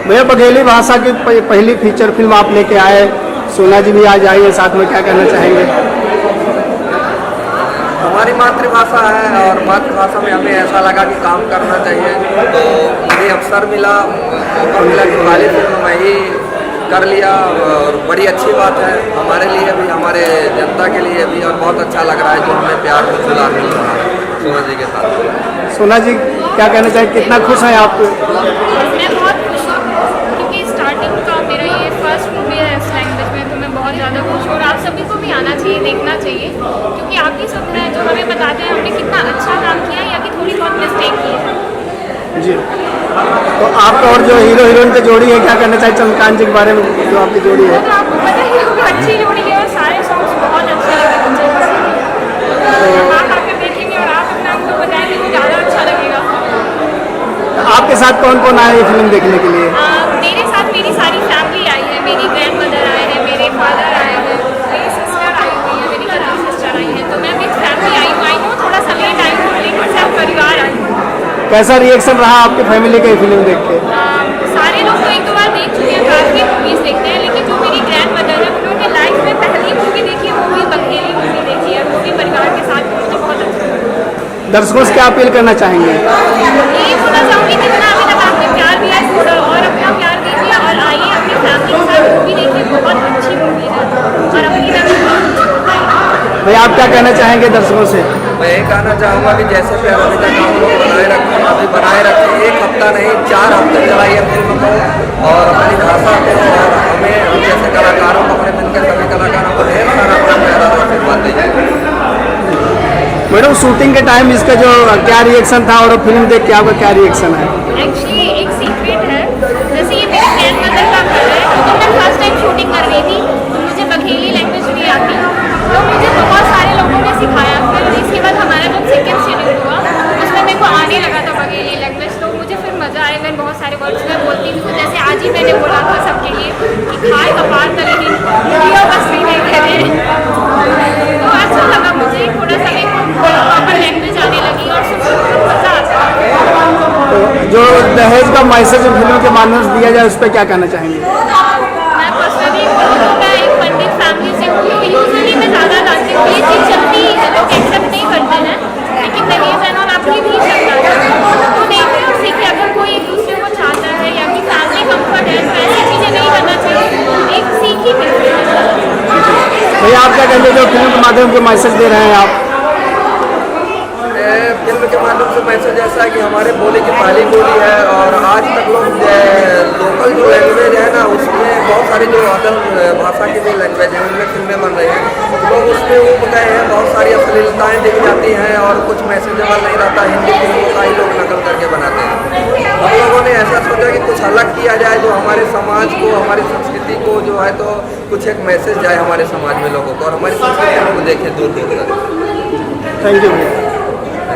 भैया बघेली भाषा की पहली फीचर फिल्म आप लेके आए, सोना जी भी आज आई है साथ में, क्या कहना चाहेंगे? हमारी मातृभाषा है और मातृभाषा में हमें ऐसा लगा कि काम करना चाहिए, तो मुझे अवसर मिला, मौका मिला कि पहली फिल्म मैं ही कर लिया और बड़ी अच्छी बात है हमारे लिए भी, हमारे जनता के लिए भी, और बहुत अच्छा लग रहा है जो हमें प्यार और दुलार मिल रहा है सोना जी के साथ। सोना जी क्या कहना चाहिए, कितना खुश हैं आप? मैं बहुत खुश हूँ क्योंकि स्टार्टिंग का मेरा ये फर्स्ट मूवी है इस लैंग्वेज में, तो मैं बहुत ज़्यादा खुश हूँ और आप सभी को भी आना चाहिए, देखना चाहिए, क्योंकि आप ही सब हैं जो हमें बताते हैं हमने कितना अच्छा काम किया या कि थोड़ी बहुत मिस्टेक की है। जी, तो आप और जो हीरो हीरोइन की जोड़ी है, क्या कहना चाहिए चंद्रकांत जी के बारे में, जो आपकी जोड़ी है? तो आपको पता ही होगा अच्छी जोड़ी है और सारे सॉन्ग्स बहुत अच्छे लगे मुझे, तो आप आकर देखेंगे और आप अपना हमको बताएंगे तो ज़्यादा अच्छा लगेगा। आपके साथ कौन कौन आए ये फिल्म देखने के लिए? मेरे साथ मेरी सारी फैमिली आई है, मेरी ग्रैंड मदर आए हैं, मेरे फादर आए हैं, मेरी सिस्टर आई हुई है, मेरी कज़न सिस्टर आई है, तो मैं विद फैमिली आई हूँ। आई हूँ थोड़ा सा लेट आई हूँ लेकिन सब परिवार आई हूँ। कैसा रिएक्शन रहा आपकी फैमिली का ये फिल्म देख के? सारे लोग तो एक दो बार देख चुके हैं, काफ़ी मूवीज़ देखते हैं, लेकिन जो मेरी ग्रैंड मदर है उन्होंने लाइफ में पहली मूवी देखी है, वो भी बघेली मूवी देखी है, पूरे परिवार के साथ, मुझे बहुत अच्छा लगा। दर्शकों से क्या अपील करना चाहेंगे? यही बोलना चाहूँगी कि जितना अभी तक आपने प्यार दिया है थोड़ा और अपना प्यार दीजिए और आइए अपनी फैमिली के साथ मूवी देखिए, बहुत अच्छी मूवी है और अपनी भाई आप क्या कहना चाहेंगे दर्शकों से? मैं यही कहना चाहूँगा कि जैसे प्यार अभी तक हम लोग बनाए रखें, अभी बनाए रखें, एक हफ्ता नहीं 4 हफ्ते चलाइए फिल्म को, और अपनी भाषा को और हमें हम जैसे कलाकारों को, अपने मिलकर सभी कलाकारों को ढेर सारा अपना प्यारा आशीर्वाद दीजिए। मैडम शूटिंग के टाइम इसका जो क्या रिएक्शन था और फिल्म देख के आपका क्या रिएक्शन है? एक्चुअली एक सीक्रेट है, जैसे ये मेरी ग्रैंड मदर का घर है, तो मैं फर्स्ट टाइम शूटिंग कर रही थी, तो मुझे बघेली लैंग्वेज नहीं आती, तो मुझे बहुत सारे लोगों ने सिखाया। फिर इसके बाद हमारा जब सेकेंड शेड्यूल हुआ उसमें मेरे को आने लगा था बघेली लैंग्वेज, तो मुझे फिर मज़ा आया। मैं बहुत सारे वर्ड्स में बोलती थी, तो जैसे आज ही मैंने बोला था सबके लिए कि खाए कपार तले दिन वीडियो बस नहीं करे, तो अच्छा लगा मुझे, थोड़ा सा मेरे को प्रॉपर लैंग्वेज आने लगी और सुनकर मज़ा आता है। तो जो दहेज का मैसेज फिल्म के माध्यम से दिया जाए उस पर क्या कहना चाहेंगे? मैं पर्सनली बोलूँ तो मैं एक पंडित फैमिली से हूँ, तो यूजुअली मैं ज़्यादा जानती हूँ ये चीज़ चलती है, लोग एक्सेप्ट नहीं करते हैं, लेकिन दहेज है और आपकी भी चलता है, तो देखिए और सीखिए, अगर कोई एक दूसरे को चाहता है या कि फैमिली कम्फर्ट है तो ऐसी चीज़ें नहीं करना चाहिए, एक सीख ही मिलती है। भैया आप क्या कहते हैं जो फिल्म के माध्यम से मैसेज दे रहे हैं आप? फिल्म के माध्यम से मैसेज ऐसा है कि हमारे बोली की पहली बोली है, और आज तक लोग लोकल जो लैंग्वेज है ना, उसमें बहुत सारी जो अदर भाषा की जो लैंग्वेज है उनमें फिल्में बन रही हैं, तो लोग उसमें ऊब गए हैं, बहुत सारी अश्लीलताएँ दिख जाती हैं और कुछ मैसेजेबल नहीं रहता, हिंदी फिल्मों का ही लोग नकल करके बनाते हैं। हम लोगों ने ऐसा सोचा कि कुछ अलग किया जाए जो हमारे समाज को, हमारी संस्कृति को जो है तो कुछ एक मैसेज जाए हमारे समाज में लोगों को, और हमारी संस्कृति को देखें दूर दूर तक। थैंक यू भैया।